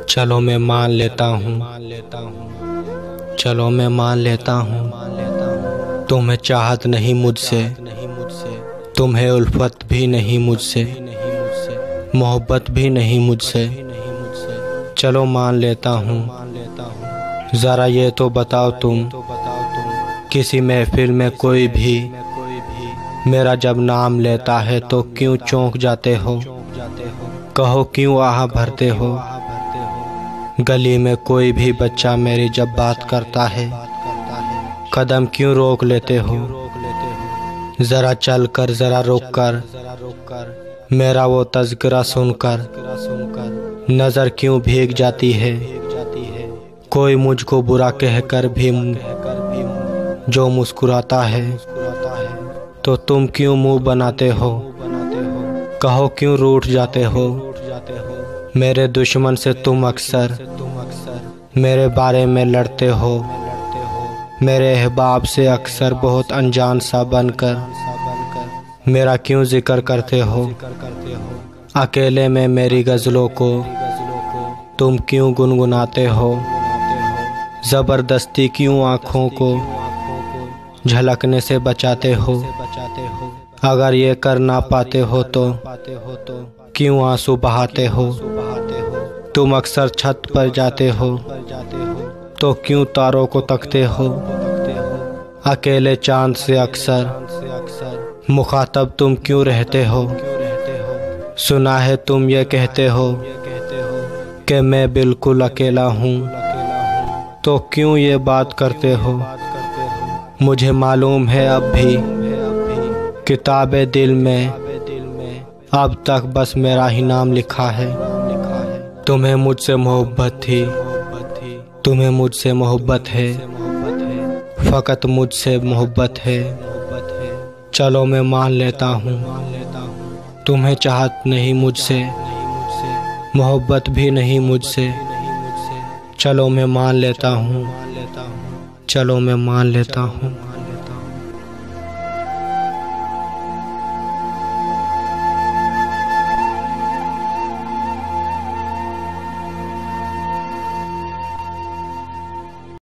चलो मैं मान लेता हूँ, चलो मैं मान लेता हूँ, तुम्हें चाहत नहीं मुझसे, तुम्हें उल्फत भी नहीं मुझसे, मोहब्बत भी नहीं मुझसे। चलो मान लेता हूँ, ज़रा ये तो बताओ तुम, किसी महफिल में कोई भी मेरा जब नाम लेता है तो क्यों चौंक जाते हो? कहो क्यों आह भरते हो? गली में कोई भी बच्चा मेरी जब बात करता है, कदम क्यों रोक लेते हो? ज़रा चल कर ज़रा रुक कर, मेरा वो तज़किरा सुनकर नज़र क्यों भीग जाती है? कोई मुझको बुरा कहकर भी जो मुस्कुराता है, तो तुम क्यों मुंह बनाते हो? कहो क्यों रूठ जाते हो? मेरे दुश्मन से तुम अक्सर मेरे बारे में लड़ते हो, मेरे अहबाब से अक्सर बहुत अनजान सा बनकर मेरा क्यों जिक्र करते हो? अकेले में मेरी गज़लों को तुम क्यों गुनगुनाते हो? ज़बरदस्ती क्यों आँखों को झलकने से बचाते हो? अगर ये कर ना पाते हो तो क्यों आंसू बहाते हो? तुम अक्सर छत पर जाते हो तो क्यों तारों को तकते हो? अकेले चांद से अक्सर मुखातब तुम क्यों रहते हो? सुना है तुम ये कहते हो कि मैं बिल्कुल अकेला हूँ, तो क्यों ये बात करते हो? मुझे मालूम है अब भी किताबे दिल में अब तक बस मेरा ही नाम लिखा है। तुम्हें मुझसे मोहब्बत थी, तुम्हें मुझसे मोहब्बत है, फ़कत मुझसे मोहब्बत है। चलो मैं मान लेता हूँ, तुम्हें चाहत नहीं मुझसे, मोहब्बत भी नहीं मुझसे। चलो मैं मान लेता हूँ, चलो मैं मान लेता हूँ।